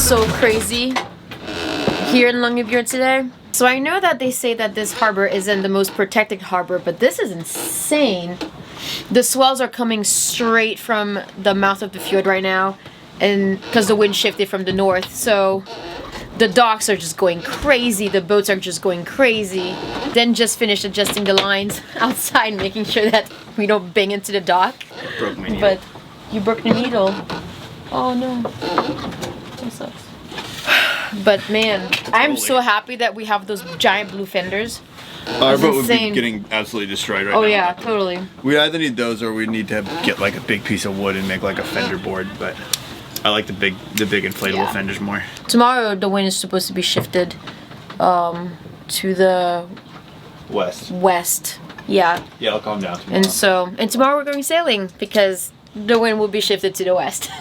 so crazy here in Longyearbyen today. So I know that they say that this harbor isn't the most protected harbor, but this is insane. The swells are coming straight from the mouth of the fjord right now, and because the wind shifted from the north, so the docks are just going crazy, the boats are just going crazy. Then just finished adjusting the lines outside, making sure that we don't bang into the dock. I broke my needle. But you broke the needle. Oh no. That sucks. But man, I'm so happy that we have those giant blue fenders. Our boat would be getting absolutely destroyed right now. Oh yeah, totally. We either need those or we need to get like a big piece of wood and make like a fender board, but I like the big inflatable fenders more. Tomorrow the wind is supposed to be shifted to the west. Yeah. Yeah, I'll calm down tomorrow. And tomorrow we're going sailing because the wind will be shifted to the west.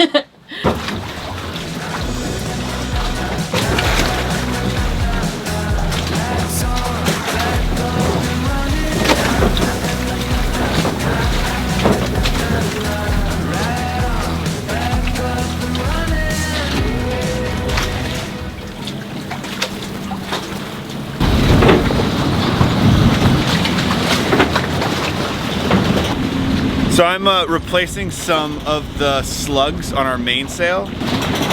So I'm replacing some of the slugs on our mainsail.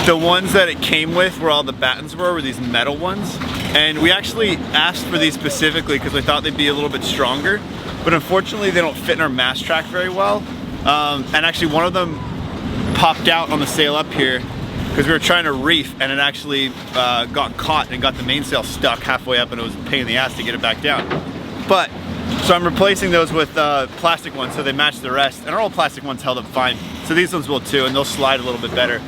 The ones that it came with, where all the battens were these metal ones. And we actually asked for these specifically because we thought they'd be a little bit stronger. But unfortunately they don't fit in our mast track very well. And actually one of them popped out on the sail up here because we were trying to reef, and it actually got caught and got the mainsail stuck halfway up, and it was a pain in the ass to get it back down. But so I'm replacing those with plastic ones so they match the rest, and our old plastic ones held up fine. So these ones will too, and they'll slide a little bit better.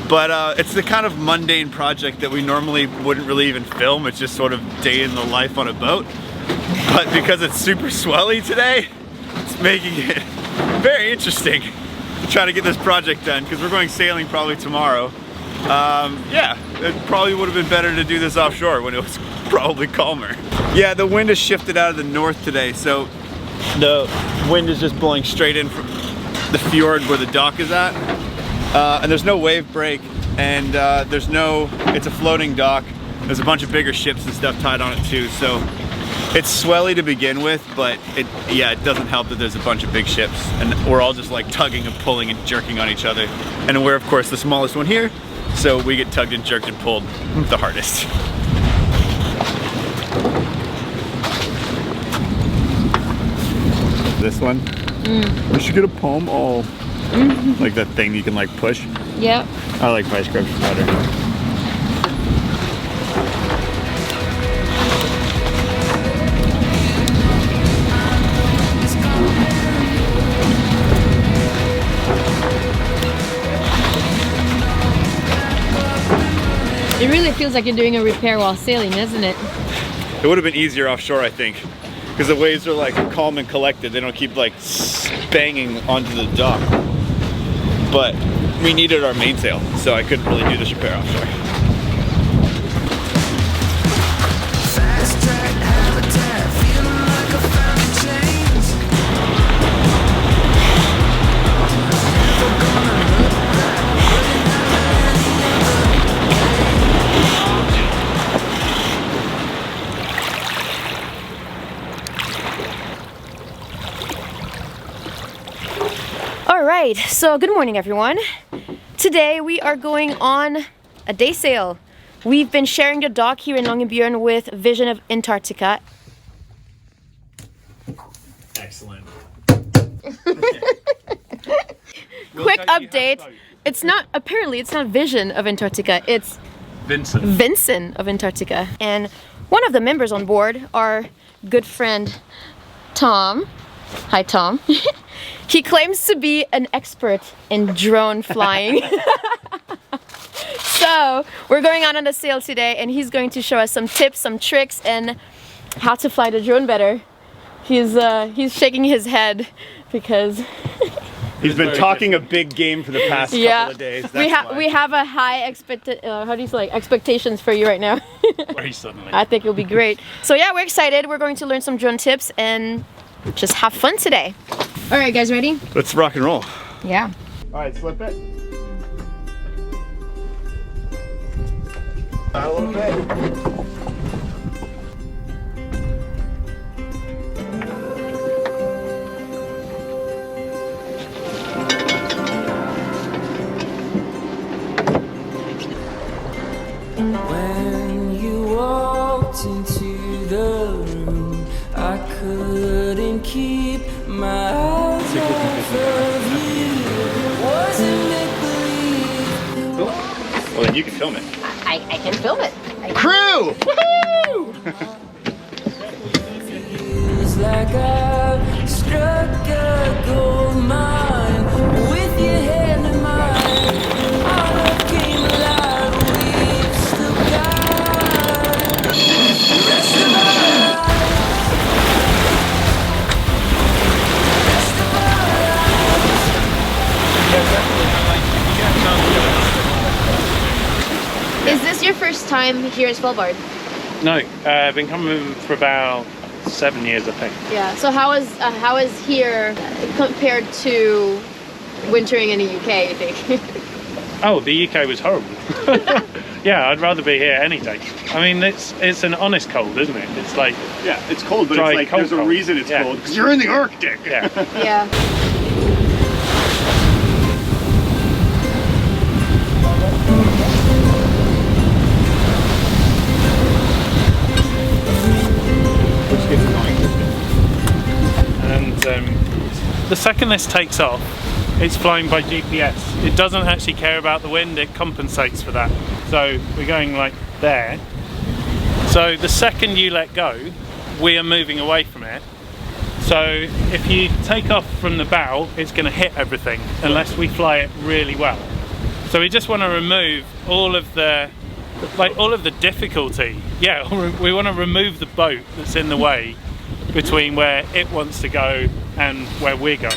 But it's the kind of mundane project that we normally wouldn't really even film. It's just sort of day in the life on a boat. But because it's super swelly today, it's making it very interesting to try to get this project done, because we're going sailing probably tomorrow. Yeah, it probably would have been better to do this offshore when it was probably calmer. Yeah, the wind has shifted out of the north today, so the wind is just blowing straight in from the fjord where the dock is at. And there's no wave break, and it's a floating dock. There's a bunch of bigger ships and stuff tied on it too, so it's swelly to begin with, but it doesn't help that there's a bunch of big ships, and we're all just like tugging and pulling and jerking on each other. And we're of course the smallest one here, so we get tugged and jerked and pulled the hardest. This one? We should get a palm all. Like that thing you can like push. Yep. I like vice grips better. It really feels like you're doing a repair while sailing, doesn't it? It would have been easier offshore, I think, because the waves are like calm and collected. They don't keep like banging onto the dock. But we needed our mainsail, so I couldn't really do this repair offshore. Alright, so good morning everyone. Today we are going on a day sail. We've been sharing the dock here in Longyearbyen with Vision of Antarctica. Excellent. Quick update. It's not Vision of Antarctica, it's Vincent of Antarctica. And one of the members on board, our good friend Tom. Hi Tom. He claims to be an expert in drone flying. So we're going out on the sail today, and he's going to show us some tips, some tricks, and how to fly the drone better. He's shaking his head because he's been talking a big game for the past couple of days. We have a high expectations for you right now. I think it'll be great. So yeah, we're excited. We're going to learn some drone tips and just have fun today. All right, guys, ready? Let's rock and roll. Yeah. All right, slip it. Not a little bit. When you walked into the room, I couldn't keep my eyes off of you. Wasn't make believe. Well, then you can film it. I can film it. Crew! Woohoo! Feels like I've struck a gold mine with your hand in mine. Our love came alive. We've still got the rest of our lives. Rest of our lives. Is this your first time here in Svalbard? No, I've been coming for about 7 years, I think. Yeah. So how is here compared to wintering in the UK? You think? Oh, the UK was horrible. Yeah, I'd rather be here any day. I mean, it's an honest cold, isn't it? It's like, Yeah, it's cold, but Dry, it's like cold, there's a cold. reason it's Yeah. cold because you're in the Arctic. yeah. Yeah. Which gets annoying. And the second this takes off, it's flying by GPS. It doesn't actually care about the wind, it compensates for that. So we're going like there. So the second you let go, we are moving away from it. So if you take off from the bow, it's going to hit everything unless we fly it really well. So we just want to remove all of the difficulty. Yeah, we want to remove the boat that's in the way between where it wants to go and where we're going.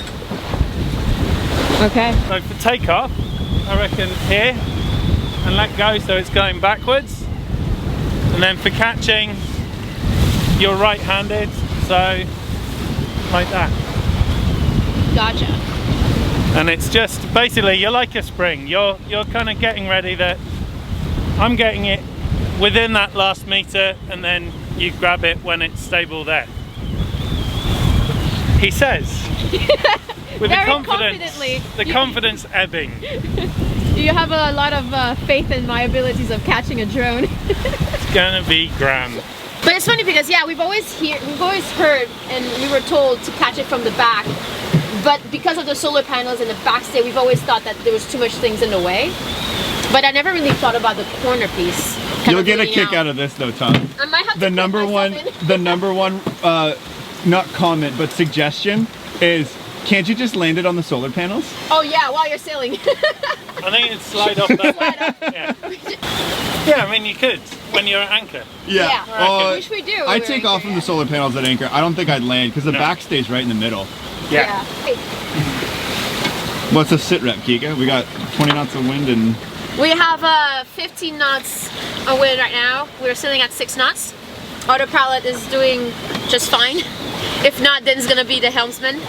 Okay. So for takeoff, I reckon here and let go so it's going backwards. And then for catching, you're right-handed, so like that. Gotcha. And it's just basically you're like a spring. You're kind of getting ready that I'm getting it within that last meter, and then you grab it when it's stable there. He says, with Very the confidence, confidently. the confidence ebbing. You have a lot of faith in my abilities of catching a drone. It's gonna be grand. But it's funny because we've always heard and we were told to catch it from the back. But because of the solar panels and the backstay, we've always thought that there was too much things in the way. But I never really thought about the corner piece. You'll get a kick out of this though, Tom. I might have to The kick number one, myself in. the number one, not comment, but suggestion is, can't you just land it on the solar panels? Oh yeah, while you're sailing. I think it'd slide off that. Slide up. Yeah. Yeah, I mean you could when you're at anchor. Yeah. Which we do. I take off from the solar panels at anchor. I don't think I'd land because the No. back stays right in the middle. Yeah. Hey, What's a sit rep, Kika? We got 20 knots of wind and we have 15 knots of wind right now. We're sailing at 6 knots. Autopilot is doing just fine. If not, then it's gonna be the helmsman.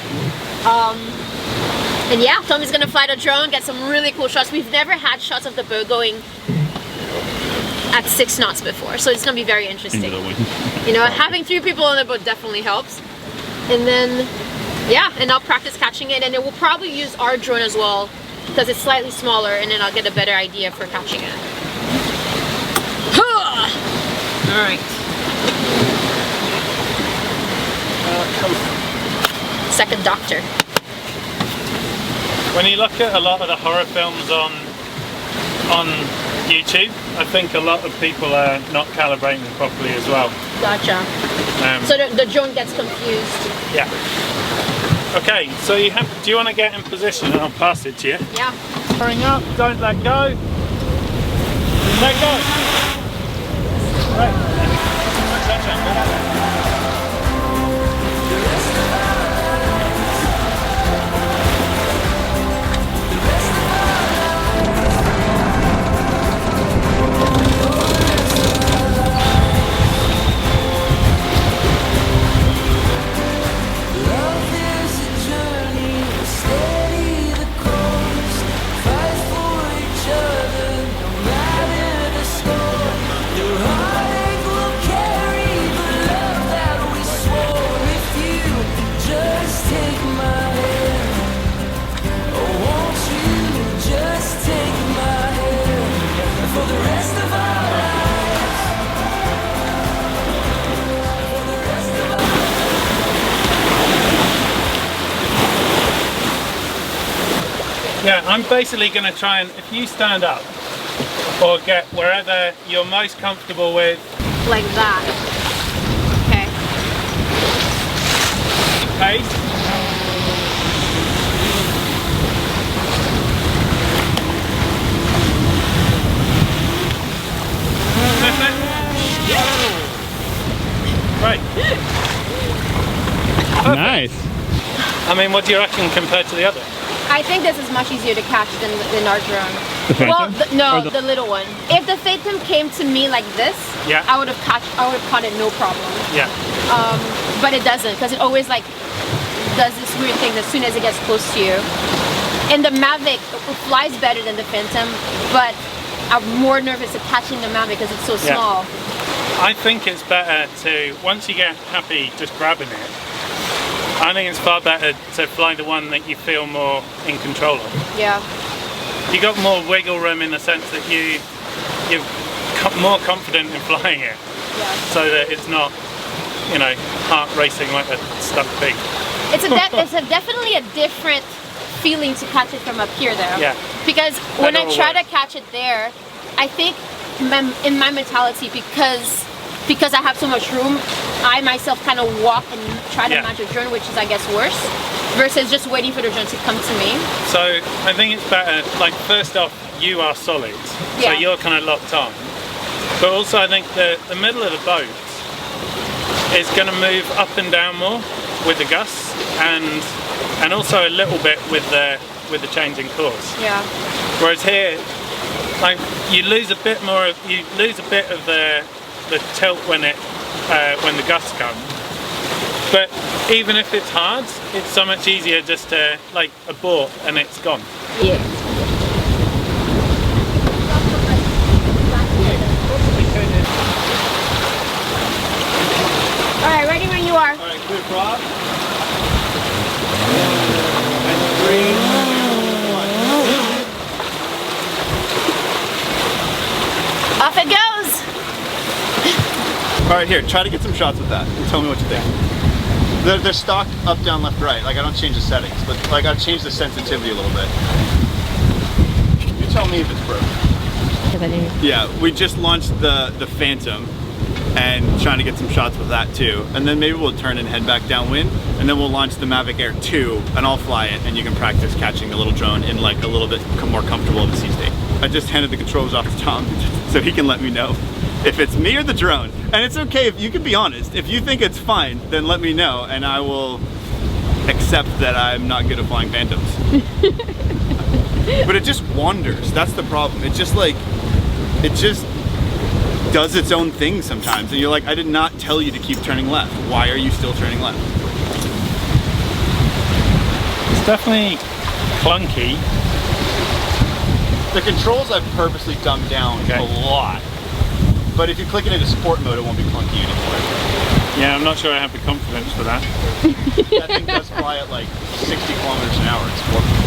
And yeah, Tommy's gonna fly the drone, get some really cool shots. We've never had shots of the boat going at 6 knots before, so it's gonna be very interesting. into the wind. You know, having 3 people on the boat definitely helps. And then, yeah, and I'll practice catching it, and then we'll probably use our drone as well because it's slightly smaller, and then I'll get a better idea for catching it. All right. Second Doctor. When you look at a lot of the horror films on YouTube, I think a lot of people are not calibrating properly as well. Gotcha. So the drone gets confused. Yeah. Okay, so do you want to get in position and I'll pass it to you? Yeah. Hurrying up, don't let go. Let go. Right. Love is a journey, steady the course, fight for each other, no matter the storm. I'm basically going to try and, if you stand up or get wherever you're most comfortable with. Like that. Okay. Pace. Right. Nice. I mean, what do you reckon compared to the other? I think this is much easier to catch than our drone. The Phantom? Well, no, Or the little one. If the Phantom came to me like this, Yeah. I would have caught it no problem. Yeah. But it doesn't, because it always like does this weird thing as soon as it gets close to you. And the Mavic flies better than the Phantom, but I'm more nervous of catching the Mavic because it's so Yeah. small. I think it's better to, once you get happy just grabbing it, I think it's far better to fly the one that you feel more in control of. Yeah. You got more wiggle room in the sense that you're more confident in flying it, Yeah. so that it's not, you know, heart racing like a stuck pig. It's definitely a different feeling to catch it from up here though. Yeah. Because when I Better or try to worse? catch it there, I think in my mentality, because I have so much room, I myself kind of walk and try to Yeah. match a drone, which is I guess worse, versus just waiting for the drone to come to me. So I think it's better, like first off, you are solid, so Yeah. you're kind of locked on. But also I think the middle of the boat is going to move up and down more with the gusts, and also a little bit with the change in course. Yeah. Whereas here, like you lose a bit of the tilt when the gusts come. But even if it's hard, it's so much easier just to like abort and it's gone. Yeah. All right, ready when you are. All right, clear prop. And 3, 2, 1. Off it goes. All right, here, try to get some shots with that and tell me what you think. They're stocked up, down, left, right. Like I don't change the settings, but like I've changed the sensitivity a little bit. You tell me if it's broken. Yeah, we just launched the Phantom and trying to get some shots with that too. And then maybe we'll turn and head back downwind, and then we'll launch the Mavic Air 2 and I'll fly it and you can practice catching the little drone in like a little bit more comfortable of a sea state. I just handed the controls off to Tom so he can let me know if it's me or the drone. And it's okay, if you can be honest. If you think it's fine, then let me know and I will accept that I'm not good at flying Phantoms. But it just wanders, that's the problem. It just does its own thing sometimes. And you're like, I did not tell you to keep turning left. Why are you still turning left? It's definitely clunky. The controls I've purposely dumbed down Okay. a lot. But if you click it into sport mode, it won't be clunky anymore. Yeah, I'm not sure I have the confidence for that. That thing does fly at like 60 kilometers an hour in sport mode.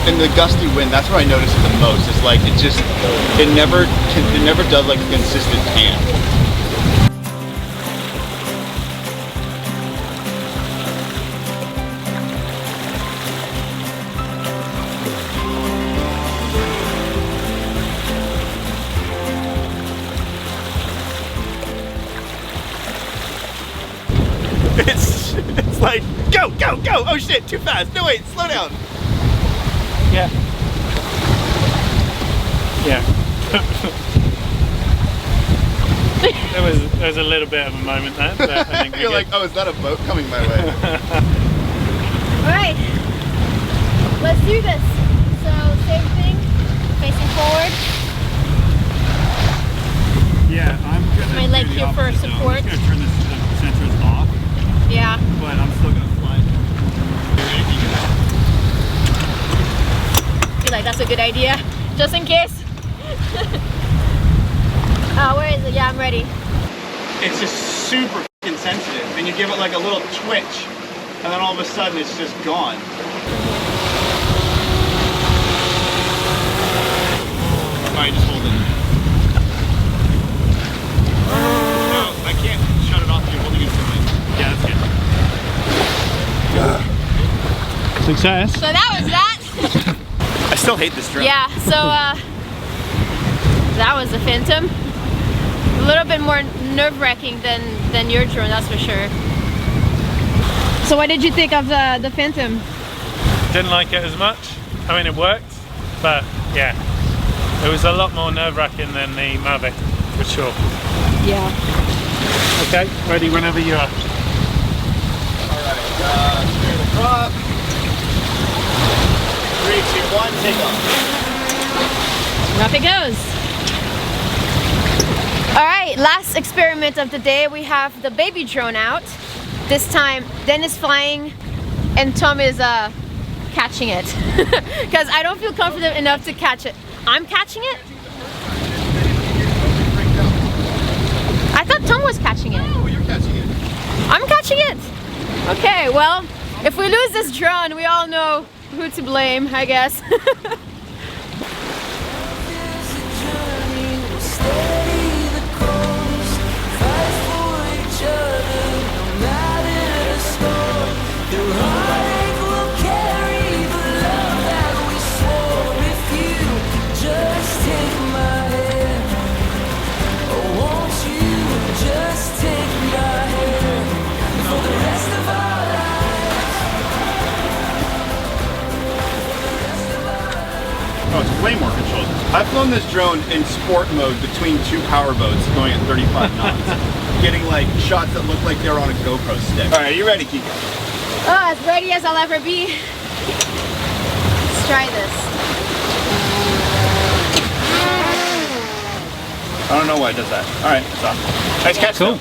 In the gusty wind, that's where I notice it the most. It's like it never does like a consistent pan. It's like go go go! Oh shit! Too fast! No wait! Slow down! Yeah. Yeah. there was a little bit of a moment there, but I think You're like, oh, is that a boat coming my way? All right, let's do this. So same thing, facing forward. Yeah, I'm gonna My leg here for support. I'm just gonna turn the sensors off, Yeah. but I'm still gonna fly. I feel like that's a good idea, just in case. Where is it? Yeah, I'm ready. It's just super fucking sensitive, and you give it like a little twitch, and then all of a sudden it's just gone. Alright, just hold it. No, I can't shut it off if you're holding it to me. Yeah, that's good. Success. So that was that. I still hate this drone. Yeah, so that was the Phantom. A little bit more nerve-wracking than your drone, that's for sure. So what did you think of the Phantom? Didn't like it as much. I mean, it worked, but yeah, it was a lot more nerve-wracking than the Mavic, for sure. Yeah. Okay, ready whenever you are. Alright, clear the prop. 3, 2, 1, take off. Off it goes. Alright, last experiment of the day. We have the baby drone out. This time, Den is flying and Tom is catching it. Because I don't feel confident enough to catch it. I'm catching it? I thought Tom was catching it. Oh, you're catching it. I'm catching it. Okay, well, if we lose this drone, we all know who to blame, I guess. Oh, it's way more controlled. I've flown this drone in sport mode between 2 power boats going at 35 knots. Getting like shots that look like they're on a GoPro stick. Alright, are you ready, Kika? Oh, as ready as I'll ever be. Let's try this. I don't know why it does that. Alright, it's off. Nice catch. Cool.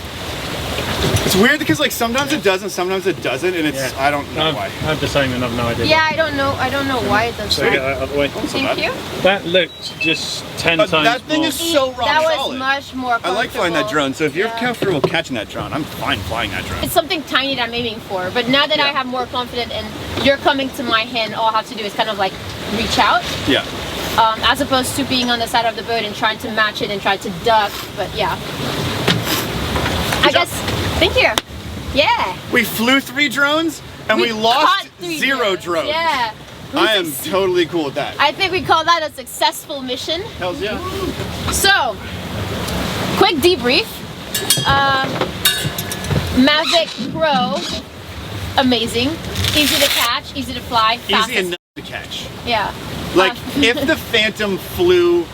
It's weird because like sometimes it does and sometimes it doesn't, and it's I don't know why. I have the same and I've no idea. Yeah, I don't know why it does So get that. that out of the way. Thank you. That looked just 10 But times that thing more. is so rock That was solid. much more I like flying that comfortable. drone, so if you're Yeah. comfortable catching that drone, I'm fine flying that drone. It's something tiny that I'm aiming for, but now that I have more confidence and you're coming to my hand, all I have to do is kind of like reach out, Yeah. as opposed to being on the side of the boat and trying to match it and try to duck. But yeah, I guess. Thank you. Yeah. We flew 3 drones and we lost caught 3 0 drones. Yeah. I am totally cool with that. I think we call that a successful mission. Hells yeah. So, quick debrief. Mavic Pro, amazing. Easy to catch, easy to fly, fastest. Easy enough to catch. Yeah. Like, if the Phantom flew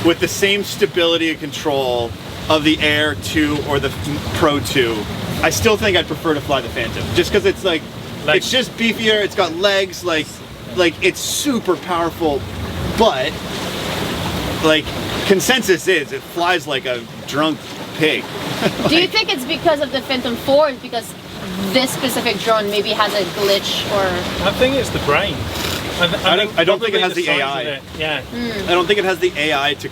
with the same stability and control of the Air 2 or the Pro 2, I still think I'd prefer to fly the Phantom. Just because it's like, it's just beefier, it's got legs, like it's super powerful, but like, consensus is it flies like a drunk pig. Do you think it's because of the Phantom 4? Because this specific drone maybe has a glitch or... I think it's the brain. I don't think it has probably the size AI. of it. Yeah. I don't think it has the AI to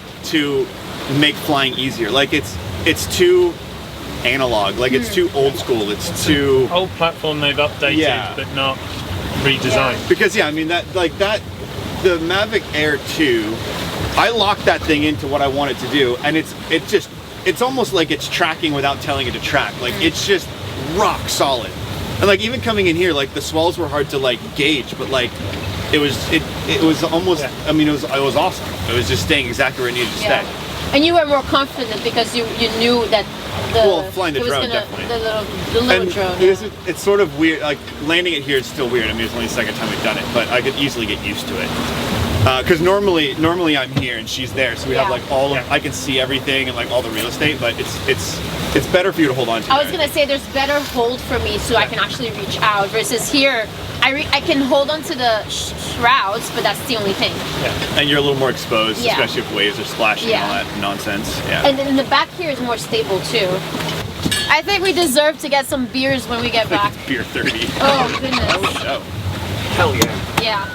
make flying easier. Like it's too analog, like it's too old school, it's too Old platform they've updated, Yeah. but not redesigned. because yeah, I mean that the Mavic Air 2, I locked that thing into what I want it to do, and it's almost like it's tracking without telling it to track. Like it's just rock solid. And like even coming in here, like the swells were hard to like gauge, but like it was almost I mean it was awesome. It was just staying exactly where it needed to stay. And you were more confident because you knew that flying the drone, definitely. The little And drone. it's sort of weird, like landing it here is still weird. I mean, it's only the second time we've done it, but I could easily get used to it. Because normally I'm here and she's there, so we have like all of, I can see everything and like all the real estate, but it's better for you to hold on to. I was gonna say there's better hold for me so I can actually reach out versus here I can hold on to the shrouds, but that's the only thing. Yeah. And you're a little more exposed, Yeah. especially if waves are splashing and all that nonsense. Yeah. And then the back here is more stable too. I think we deserve to get some beers when we get back. Beer 30. Oh goodness. Oh, no. Hell yeah. Yeah.